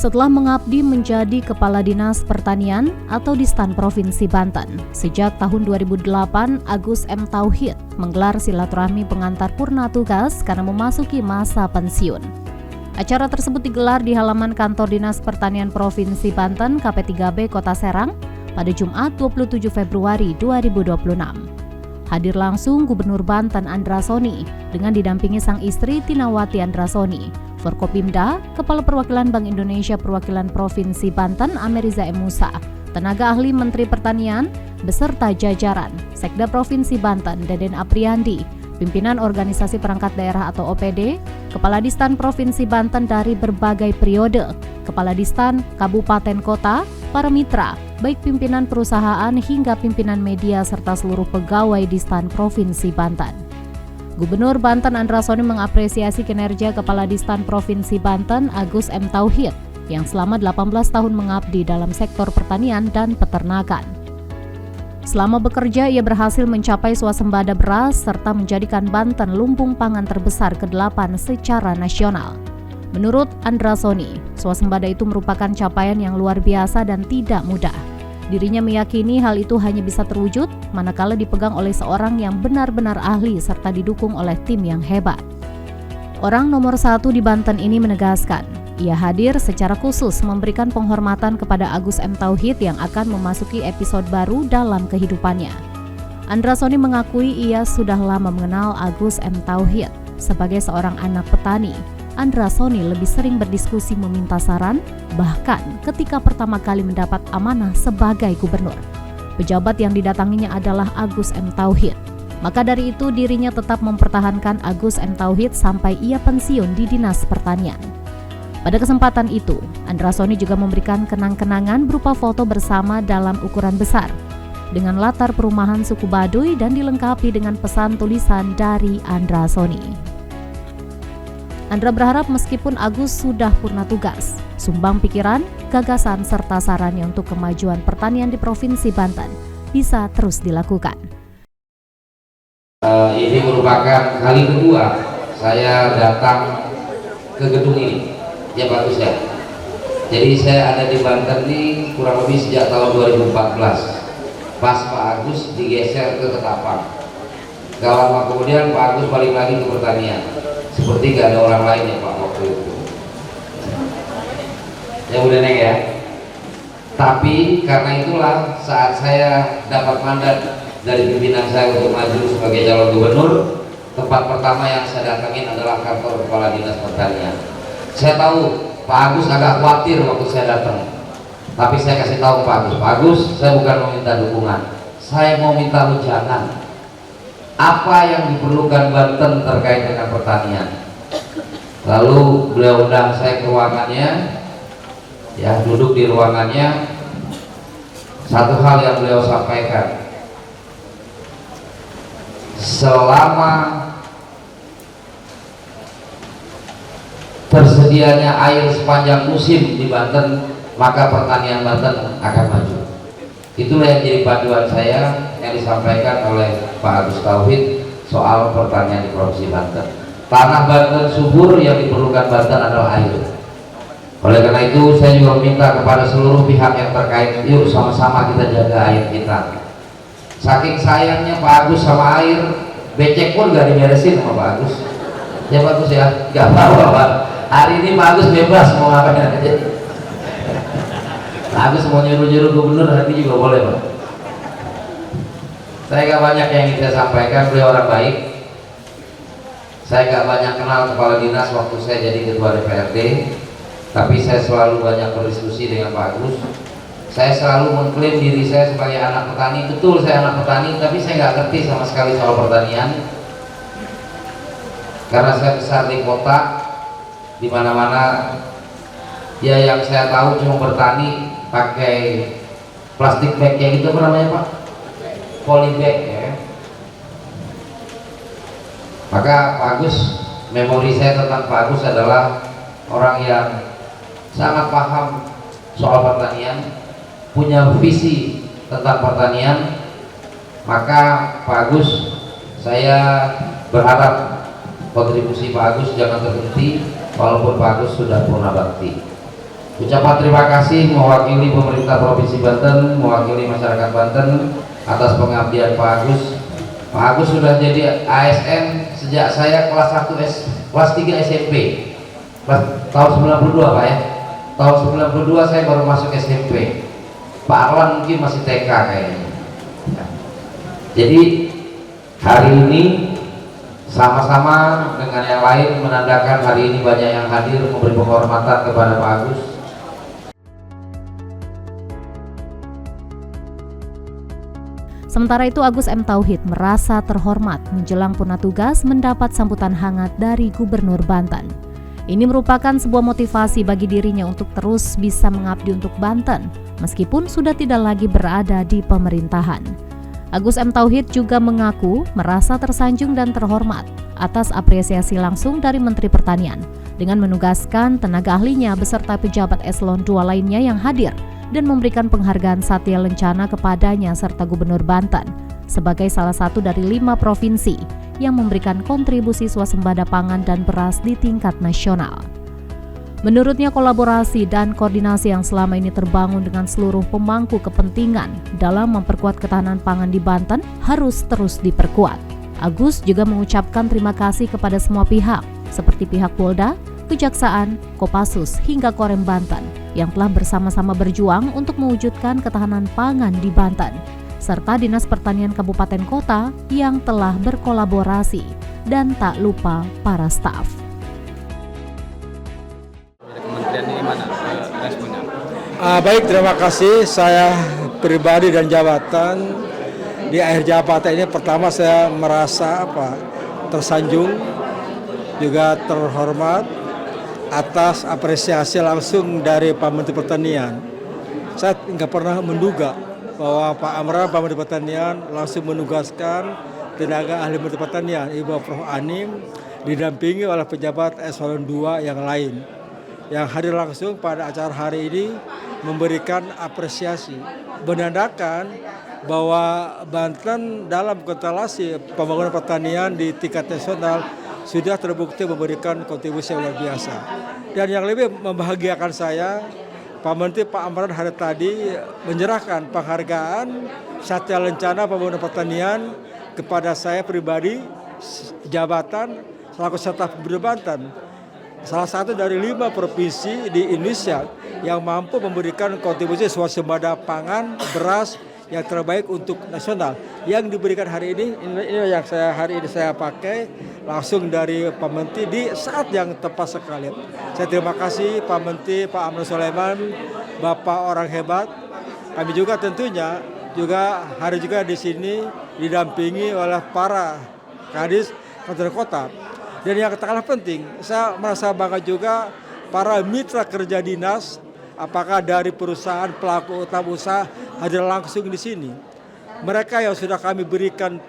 Setelah mengabdi menjadi Kepala Dinas Pertanian atau Distan Provinsi Banten, sejak tahun 2008, Agus M. Tauhid menggelar silaturahmi pengantar purna tugas karena memasuki masa pensiun. Acara tersebut digelar di halaman kantor Dinas Pertanian Provinsi Banten KP3B Kota Serang pada Jumat 27 Februari 2026. Hadir langsung Gubernur Banten Andra Soni dengan didampingi sang istri Tinawati Andra Soni, Forkopimda, Kepala Perwakilan Bank Indonesia Perwakilan Provinsi Banten Ameriza M. Musa, Tenaga Ahli Menteri Pertanian, beserta jajaran, Sekda Provinsi Banten Deden Apriandi, pimpinan Organisasi Perangkat Daerah atau OPD, Kepala Distan Provinsi Banten dari berbagai periode, Kepala Distan, Kabupaten Kota, para mitra, baik pimpinan perusahaan hingga pimpinan media serta seluruh pegawai Distan Provinsi Banten. Gubernur Banten Andra Soni mengapresiasi kinerja Kepala Distan Provinsi Banten Agus M. Tauhid yang selama 18 tahun mengabdi dalam sektor pertanian dan peternakan. Selama bekerja, ia berhasil mencapai swasembada beras serta menjadikan Banten lumbung pangan terbesar ke-8 secara nasional. Menurut Andra Soni, swasembada itu merupakan capaian yang luar biasa dan tidak mudah. Dirinya meyakini hal itu hanya bisa terwujud manakala dipegang oleh seorang yang benar-benar ahli serta didukung oleh tim yang hebat. Orang nomor 1 di Banten ini menegaskan, ia hadir secara khusus memberikan penghormatan kepada Agus M. Tauhid yang akan memasuki episode baru dalam kehidupannya. Andra Soni mengakui ia sudah lama mengenal Agus M. Tauhid. Sebagai seorang anak petani, Andra Soni lebih sering berdiskusi meminta saran, bahkan ketika pertama kali mendapat amanah sebagai gubernur. Pejabat yang didatanginya adalah Agus M. Tauhid. Maka dari itu dirinya tetap mempertahankan Agus M. Tauhid sampai ia pensiun di Dinas Pertanian. Pada kesempatan itu, Andra Soni juga memberikan kenang-kenangan berupa foto bersama dalam ukuran besar dengan latar perumahan suku Baduy dan dilengkapi dengan pesan tulisan dari Andra Soni. Andra berharap meskipun Agus sudah purna tugas, sumbang pikiran, gagasan, serta sarannya untuk kemajuan pertanian di Provinsi Banten bisa terus dilakukan. Ini merupakan kali kedua saya datang ke gedung ini. Ya bagus ya. Jadi saya ada di Banten ini kurang lebih sejak tahun 2014. Pas Pak Agus digeser ke Ketapang. Gak lama kemudian Pak Agus balik lagi ke pertanian. Seperti gak ada orang lain ya Pak waktu itu. Ya udah neng ya. Tapi karena itulah saat saya dapat mandat dari pimpinan saya untuk maju sebagai calon gubernur, tempat pertama yang saya datangin adalah kantor Kepala Dinas Pertanian. Saya tahu Pak Agus agak khawatir waktu saya datang, tapi saya kasih tahu Pak Agus, saya bukan mau minta dukungan, saya mau minta wejangan. Apa yang diperlukan Banten terkait dengan pertanian. Lalu beliau undang saya ke ruangannya, ya duduk di ruangannya. Satu hal yang beliau sampaikan, selama tersedianya air sepanjang musim di Banten, maka pertanian Banten akan maju. Itulah yang jadi panduan saya yang disampaikan oleh Pak Agus Tauhid soal pertanian di Provinsi Banten. Tanah Banten subur, yang diperlukan Banten adalah air. Oleh karena itu saya juga meminta kepada seluruh pihak yang terkait, yuk sama-sama kita jaga air kita. Saking sayangnya Pak Agus sama air, becek pun gak diberesin sama Pak Agus. Ya bagus ya, gak apa-apa Pak. Hari ini Pak Agus bebas mau ngapain aja. Pak Agus mau nyuruh-nyuruh gubernur nanti juga boleh Pak. Saya gak banyak yang ingin saya sampaikan, beliau orang baik. Saya gak banyak kenal kepala dinas waktu saya jadi ketua DPRD, tapi saya selalu banyak berdiskusi dengan Pak Agus. Saya selalu mengklaim diri saya sebagai anak petani. Betul saya anak petani, tapi saya gak ngerti sama sekali soal pertanian. Karena saya besar di kota, di mana-mana ya yang saya tahu cuma bertani pakai plastik bag kayak gitu, apa namanya Pak? Polybag ya. Maka Pak Agus, memori saya tentang Pak Agus adalah orang yang sangat paham soal pertanian, punya visi tentang pertanian. Maka Pak Agus, saya berharap kontribusi Pak Agus jangan terhenti walaupun Pak Agus sudah purna bakti. Ucapan terima kasih mewakili pemerintah Provinsi Banten, mewakili masyarakat Banten atas pengabdian Pak Agus. Pak Agus sudah jadi ASN sejak saya kelas 3 SMP. Tahun 92 Pak ya. Tahun 92 saya baru masuk SMP. Pak Arlan mungkin masih TK kayaknya. Jadi hari ini sama-sama dengan yang lain menandakan hari ini banyak yang hadir memberi penghormatan kepada Pak Agus. Sementara itu Agus M. Tauhid merasa terhormat menjelang purna tugas mendapat sambutan hangat dari Gubernur Banten. Ini merupakan sebuah motivasi bagi dirinya untuk terus bisa mengabdi untuk Banten, meskipun sudah tidak lagi berada di pemerintahan. Agus M. Tauhid juga mengaku merasa tersanjung dan terhormat atas apresiasi langsung dari Menteri Pertanian dengan menugaskan tenaga ahlinya beserta pejabat eselon 2 lainnya yang hadir dan memberikan penghargaan Satya Lencana kepadanya serta Gubernur Banten sebagai salah satu dari 5 provinsi yang memberikan kontribusi swasembada pangan dan beras di tingkat nasional. Menurutnya kolaborasi dan koordinasi yang selama ini terbangun dengan seluruh pemangku kepentingan dalam memperkuat ketahanan pangan di Banten harus terus diperkuat. Agus juga mengucapkan terima kasih kepada semua pihak seperti pihak Polda, Kejaksaan, Kopassus hingga Korem Banten yang telah bersama-sama berjuang untuk mewujudkan ketahanan pangan di Banten, serta Dinas Pertanian Kabupaten Kota yang telah berkolaborasi, dan tak lupa para staf. Kementerian ini mana responnya? Baik, terima kasih. Saya pribadi dan jabatan di akhir jabatan ini pertama saya merasa tersanjung, juga terhormat atas apresiasi langsung dari Pak Menteri Pertanian. Saya nggak pernah menduga bahwa Pak Amran, Pak Menteri Pertanian, langsung menugaskan tenaga ahli Menteri Pertanian, Ibu Prof. Anim, didampingi oleh pejabat eselon 2 yang lain, yang hadir langsung pada acara hari ini memberikan apresiasi, menandakan bahwa Banten dalam konstelasi pembangunan pertanian di tingkat nasional sudah terbukti memberikan kontribusi yang luar biasa. Dan yang lebih membahagiakan saya, Pak Menteri Pak Amran hari tadi menyerahkan penghargaan Satya Lencana Pembangunan Pertanian kepada saya pribadi, jabatan selaku staf Gubernur Banten, salah satu dari 5 provinsi di Indonesia yang mampu memberikan kontribusi swasembada pangan, beras yang terbaik untuk nasional. Yang diberikan hari ini yang hari ini saya pakai langsung dari Pak Menteri di saat yang tepat sekali. Saya terima kasih Pak Menteri, Pak Amran Sulaiman, Bapak orang hebat. Kami juga tentunya hari juga di sini didampingi oleh para kadis kabupaten kota. Dan yang tak kalah penting, saya merasa bangga juga para mitra kerja dinas, apakah dari perusahaan pelaku utama usaha hadir langsung di sini. Mereka yang sudah kami berikan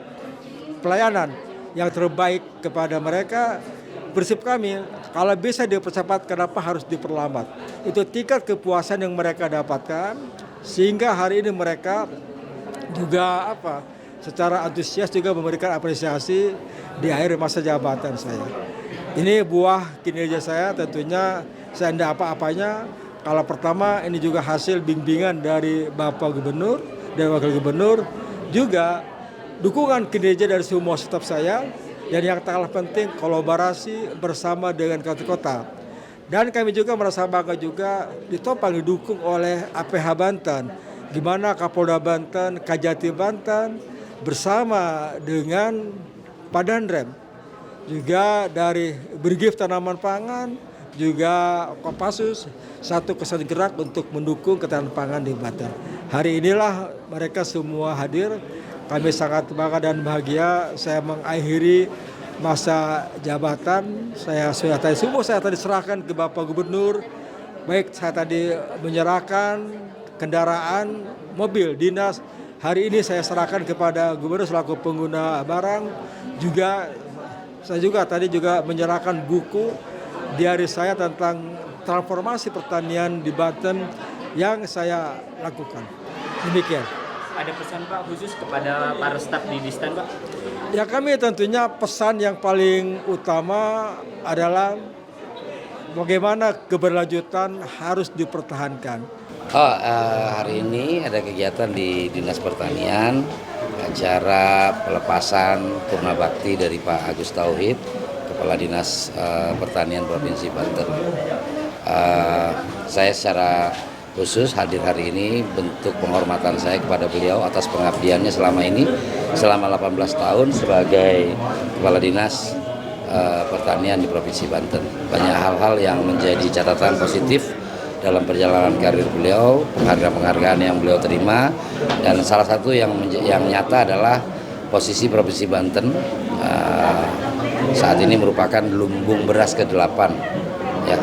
pelayanan yang terbaik kepada mereka, prinsip kami kalau bisa dipercepat, kenapa harus diperlambat? Itu tingkat kepuasan yang mereka dapatkan, sehingga hari ini mereka juga secara antusias juga memberikan apresiasi di akhir masa jabatan saya. Ini buah kinerja saya, tentunya saya tidak apa-apanya. Kalau pertama ini juga hasil bimbingan dari Bapak Gubernur dan Wakil Gubernur, juga dukungan kinerja dari semua staf saya, dan yang tak kalah penting kolaborasi bersama dengan kabupaten kota. Dan kami juga merasa bangga juga ditopang didukung oleh APH Banten, di mana Kapolda Banten, Kajati Banten bersama dengan Padanrem, juga dari Brigif Tanaman Pangan, juga Kopassus, satu kesatuan gerak untuk mendukung ketahanan pangan di Banten. Hari inilah mereka semua hadir. Kami sangat bangga dan bahagia. Saya mengakhiri masa jabatan. Saya tadi serahkan ke Bapak Gubernur. Baik, saya tadi menyerahkan kendaraan mobil dinas. Hari ini saya serahkan kepada Gubernur selaku pengguna barang. Saya juga tadi menyerahkan buku diari saya tentang transformasi pertanian di Banten yang saya lakukan. Demikian. Ada pesan Pak khusus kepada para staf di Distan Pak? Ya, kami tentunya pesan yang paling utama adalah bagaimana keberlanjutan harus dipertahankan. Hari ini ada kegiatan di Dinas Pertanian, acara pelepasan Purna Bakti dari Pak Agus Tauhid, Kepala Dinas Pertanian Provinsi Banten. Saya secara khusus hadir hari ini bentuk penghormatan saya kepada beliau atas pengabdiannya selama ini, selama 18 tahun sebagai Kepala Dinas Pertanian di Provinsi Banten. Banyak hal-hal yang menjadi catatan positif dalam perjalanan karir beliau, penghargaan yang beliau terima, dan salah satu yang nyata adalah posisi Provinsi Banten saat ini merupakan lumbung beras ke-8 ya,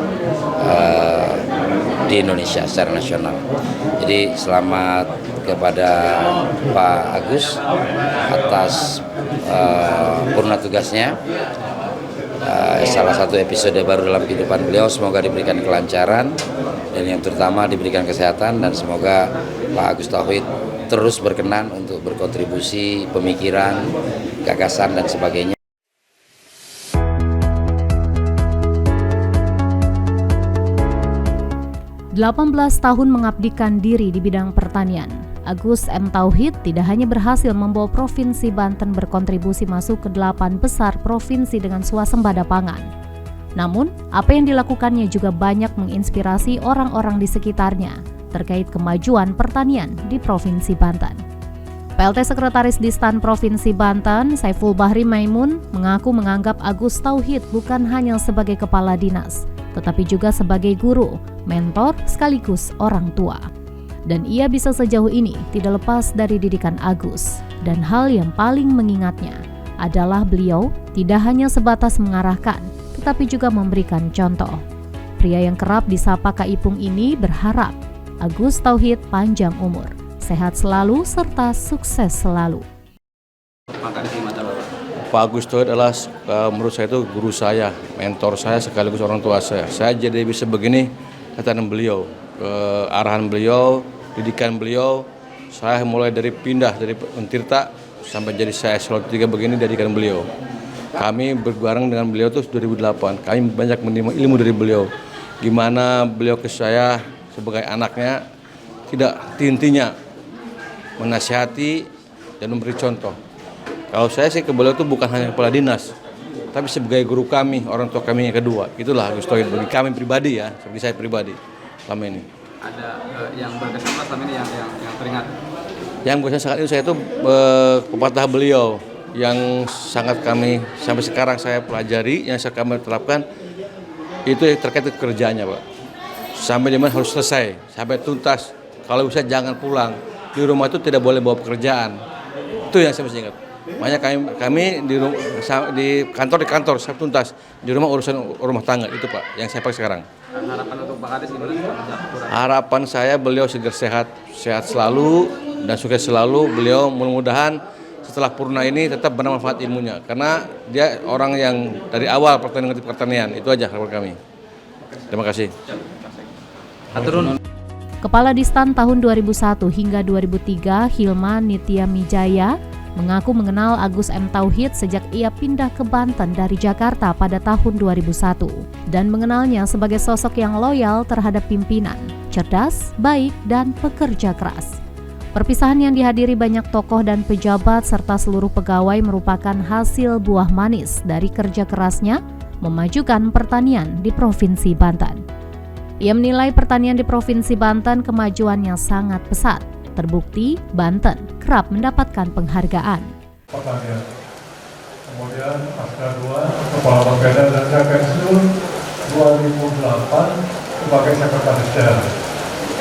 di Indonesia secara nasional. Jadi selamat kepada Pak Agus atas purna tugasnya. Salah satu episode baru dalam kehidupan beliau, semoga diberikan kelancaran dan yang terutama diberikan kesehatan, dan semoga Pak Agus Tauhid terus berkenan untuk berkontribusi pemikiran, gagasan dan sebagainya. 18 tahun mengabdikan diri di bidang pertanian, Agus M. Tauhid tidak hanya berhasil membawa Provinsi Banten berkontribusi masuk ke 8 besar provinsi dengan swasembada pangan. Namun, apa yang dilakukannya juga banyak menginspirasi orang-orang di sekitarnya terkait kemajuan pertanian di Provinsi Banten. PLT Sekretaris Distan Provinsi Banten, Saiful Bahri Maimun, mengaku menganggap Agus Tauhid bukan hanya sebagai kepala dinas, tetapi juga sebagai guru, mentor, sekaligus orang tua. Dan ia bisa sejauh ini tidak lepas dari didikan Agus. Dan hal yang paling mengingatnya adalah beliau tidak hanya sebatas mengarahkan, tetapi juga memberikan contoh. Pria yang kerap disapa Kak Ipung ini berharap Agus Tauhid panjang umur, sehat selalu, serta sukses selalu. Pak Agus Tauhid adalah menurut saya itu guru saya, mentor saya sekaligus orang tua saya. Saya jadi bisa begini kata beliau, arahan beliau, didikan beliau. Saya mulai dari pindah dari Tirta sampai jadi saya eselon 3 begini didikan beliau. Kami berbareng dengan beliau tuh 2008. Kami banyak menerima ilmu dari beliau. Gimana beliau ke saya sebagai anaknya, tidak henti-hentinya menasihati dan memberi contoh. Kalau saya sih ke beliau itu bukan hanya kepala dinas, tapi sebagai guru kami, orang tua kami yang kedua. Itulah Agus Tauhid bagi kami pribadi ya, seperti saya pribadi selama ini. Ada yang berkesan selama ini yang teringat? Yang berkesan saat itu saya itu pepatah beliau yang sangat kami sampai sekarang saya pelajari, yang kami terapkan itu terkait kerjanya, Pak. Sampai di mana harus selesai, sampai tuntas. Kalau bisa jangan pulang. Di rumah itu tidak boleh bawa pekerjaan. Itu yang saya masih ingat. Makanya kami di kantor sampai tuntas. Di rumah urusan rumah tangga itu, Pak, yang saya pakai sekarang. Harapan untuk Pak Kadis gimana? Harapan saya beliau segar sehat selalu dan sukses selalu. Beliau mudah-mudahan setelah purna ini tetap bermanfaat ilmunya, karena dia orang yang dari awal pertanian. Itu aja harapan kami. Terima kasih. Kepala Distan tahun 2001 hingga 2003, Hilma Nitya Mijaya, mengaku mengenal Agus M. Tauhid sejak ia pindah ke Banten dari Jakarta pada tahun 2001 dan mengenalnya sebagai sosok yang loyal terhadap pimpinan, cerdas, baik, dan pekerja keras. Perpisahan yang dihadiri banyak tokoh dan pejabat serta seluruh pegawai merupakan hasil buah manis dari kerja kerasnya memajukan pertanian di Provinsi Banten. Ia menilai pertanian di Provinsi Banten kemajuannya sangat pesat. Terbukti, Banten kerap mendapatkan penghargaan. Pertanian. Kemudian pasca 2, Kepala Bapeda dan saya pensiun 2008 sebagai Sekretaris Daerah.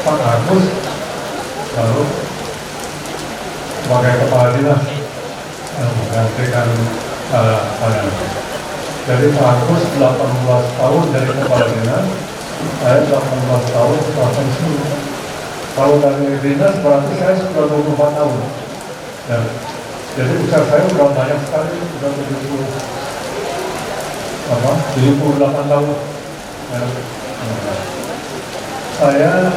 Pak Agus lalu sebagai Kepala Dinas yang menggantikan saya. Jadi Pak Agus 18 tahun dari Kepala Dinas, saya 18 tahun setelah pensiun. Kalau dari dinas berarti saya sudah 24 tahun. Ya. Jadi usia saya sudah banyak sekali, sudah 78 tahun. Ya. Saya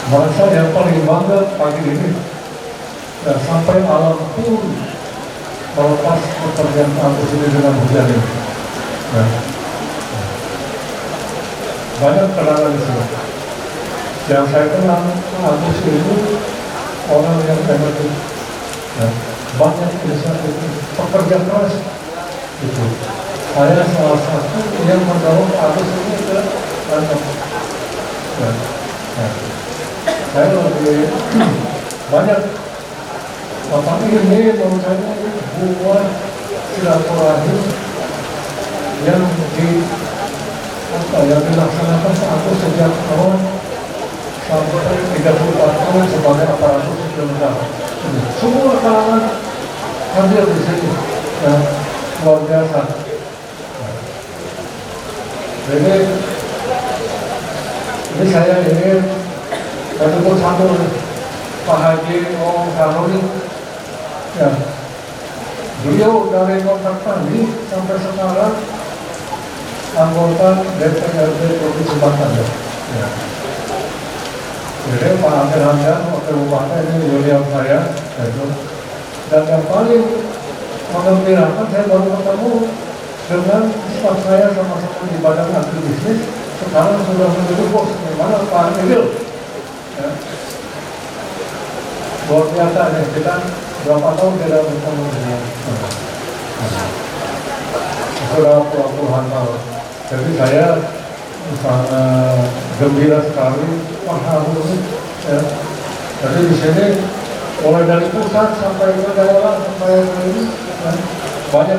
merasa yang paling bangga pagi ini, dan sampai alam pun melepas pekerjaan Agus ini dengan hujan ini. Ya. banyak kenangan di sini. Yang saya kenal Agus itu orang yang energi, ya, banyak inisiatif, pekerja keras. Itu saya salah satu yang mendorong Agus ini ke kantor. Ya, ya. Saya lebih banyak Bapak ini menurut saya buat silaturahim yang dilaksanakan aku sejak tahun sampai 34 tahun sebagai aparatur sipil negara. Semua kalangan hadir di sini, ya, luar biasa. Jadi ini saya ingin ketemu satu Pak Haji Om Saroni, ya, beliau dari kontak tadi sampai sekarang anggota DPRD Provinsi Banten, ya. Jadi Pak Amir Hamdan, Wakil Bupati ini beliau saya, itu. Dan yang paling mengembirakan saya baru ketemu dengan staf saya sama-sama di Badan Agribisnis, sekarang sudah menjadi bos, dimana Pak Emil, ya. Luar biasa ya, kita berapa tahun tidak bertemu dengan sudah puluhan tahun. Jadi saya sangat gembira sekali, paham, ya. Jadi di sini mulai dari pusat sampai ke daerah sampai ke ini, ya, banyak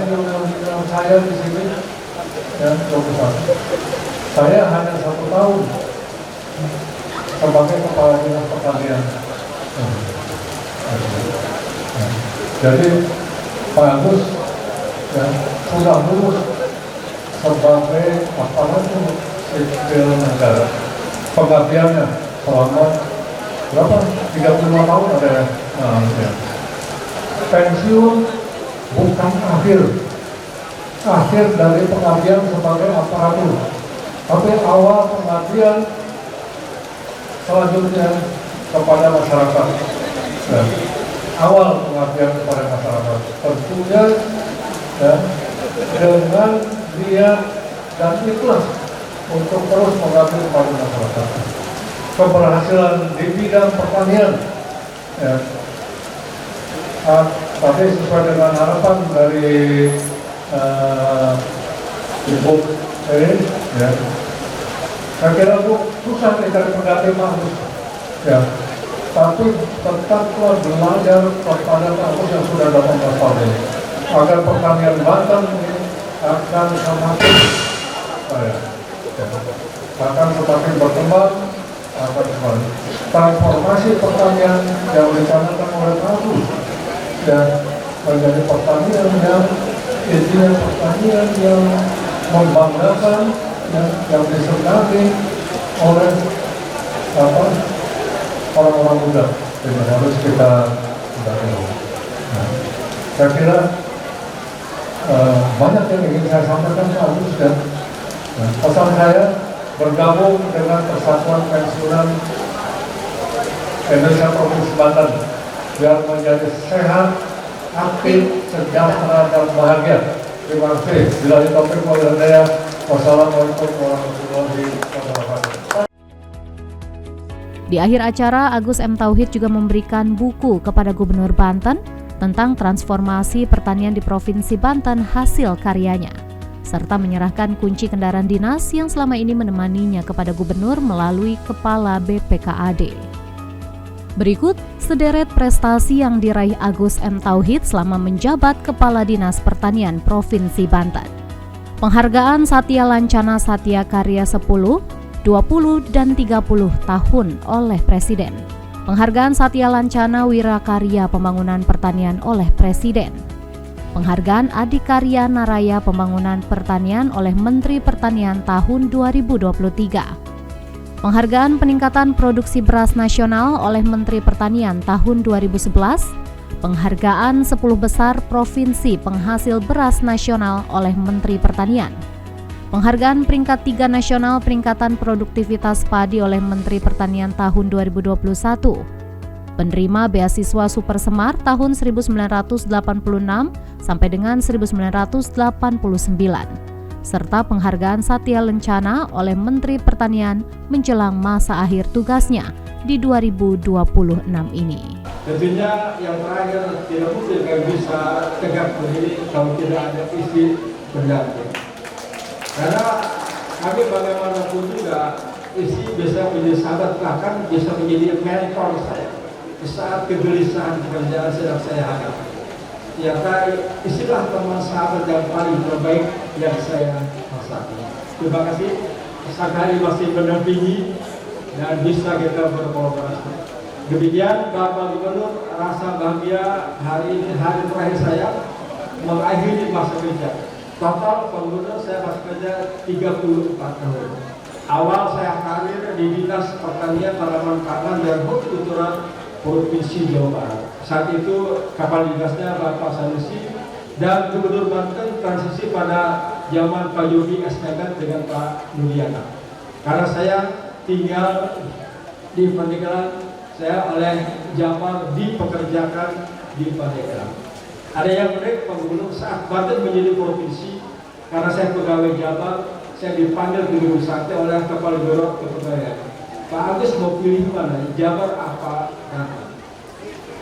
yang saya di sini, ya, ke pusat. Saya hanya 1 tahun sebagai kepala dinas pertanian. Jadi Pak Agus, ya, sudah lulus sebagai aparatur sipil negara. Pengabdiannya selama berapa? 35 tahun ada ya. Ya. Pensiun bukan akhir dari pengabdian sebagai aparatur, tapi awal pengabdian selanjutnya kepada masyarakat. Ya. Awal pengabdian kepada masyarakat tentunya, ya, dengan niat dan ikhlas untuk terus mengabdi kepada masyarakat. Keberhasilan di bidang pertanian, ya, tapi sesuai dengan harapan dari Ibu ini, ya, saya kira itu susah mencari pengganti Agus, ya. Tapi tetaplah belajar kepada Agus yang sudah 18 tahun ini, agar pertanian Banten ini akan semakin berkembang, akan semakin transformasi pertanian yang dicanangkan oleh Agus, dan menjadi pertanian yang intinya pertanian yang membanggakan, yang disenangi oleh orang-orang muda, yang harus kita tahu. Nah, saya kira banyak yang ingin saya sampaikan ke Agus, dan pesan saya bergabung dengan Persatuan Pensiunan Indonesia Provinsi Banten biar menjadi sehat, aktif, sejahtera, dan bahagia. Terima kasih. Bila ditopik oleh saya, wassalamualaikum warahmatullahi wabarakatuh. Di akhir acara, Agus M. Tauhid juga memberikan buku kepada Gubernur Banten tentang transformasi pertanian di Provinsi Banten hasil karyanya, serta menyerahkan kunci kendaraan dinas yang selama ini menemaninya kepada Gubernur melalui Kepala BPKAD. Berikut sederet prestasi yang diraih Agus M. Tauhid selama menjabat Kepala Dinas Pertanian Provinsi Banten. Penghargaan Satya Lancana Satya Karya 10, 20, dan 30 tahun oleh Presiden. Penghargaan Satya Lancana Wirakarya Pembangunan Pertanian oleh Presiden. Penghargaan Adikarya Naraya Pembangunan Pertanian oleh Menteri Pertanian tahun 2023. Penghargaan Peningkatan Produksi Beras Nasional oleh Menteri Pertanian tahun 2011. Penghargaan 10 Besar Provinsi Penghasil Beras Nasional oleh Menteri Pertanian. Penghargaan peringkat 3 nasional peningkatan produktivitas padi oleh Menteri Pertanian tahun 2021. Penerima beasiswa Super Semar tahun 1986 sampai dengan 1989. serta penghargaan Satya Lencana oleh Menteri Pertanian menjelang masa akhir tugasnya di 2026 ini. Tentunya yang terakhir tidak mungkin kami bisa tegak berdiri kalau tidak ada isi pendamping. Karena kami bagaimanapun juga isi bisa menjadi sahabat, bahkan bisa menjadi mentor saya di saat kegelisahan pekerjaan sedang saya hadapi. Ternyata isilah teman sahabat yang paling terbaik yang saya rasakan. Terima kasih, sekali masih mendampingi dan bisa kita berkolaborasi. Demikian Bapak Gubernur, rasa bahagia hari ini hari terakhir saya mengakhiri masa kerja. Total Pak Gubernur saya masa kerja 34 tahun. Awal saya karir di Dinas Pertanian, Tanaman Pangan dan Hortikultura Provinsi Jawa Barat. Saat itu kepala dinasnya Bapak Sanusi dan Gubernur Banten transisi pada zaman Pak Yogi SPK dengan Pak Nuryana. Karena saya tinggal di Pandeglang, saya oleh Jabar dipekerjakan di Pandeglang. Ada yang menarik Pak Gubernur, saat Banten menjadi provinsi, karena saya pegawai Jabar, saya dipanggil di Gedung Sate oleh Kepala Biro Kepegawaian. Pak Agus mau pilih mana, Jabar apa Banten?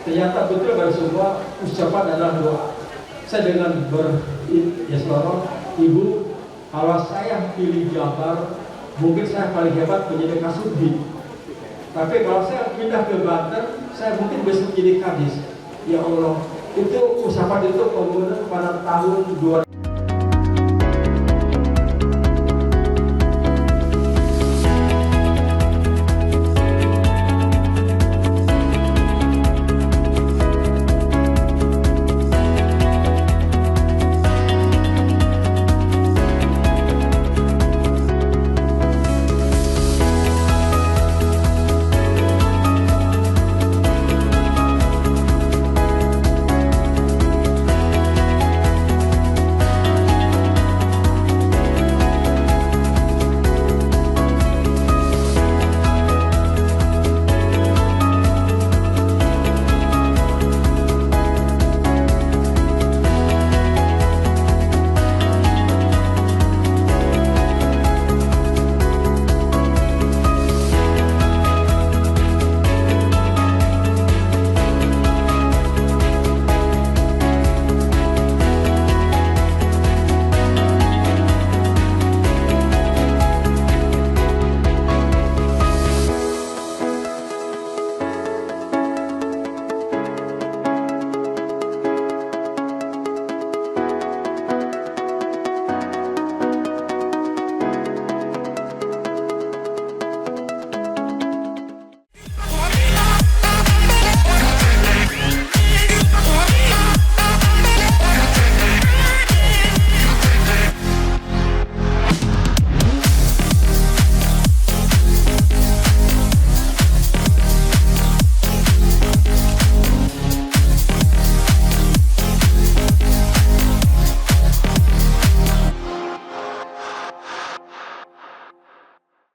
Ternyata betul dari semua ucapan adalah doa. Saya dengan beryasloro, Ibu, kalau saya pilih Jabar, mungkin saya paling hebat menjadi Kasubdi. Tapi kalau saya pindah ke Banten, saya mungkin bisa menjadi Kadis. Ya Allah, itu ucapan itu kemudian pada tahun 2000.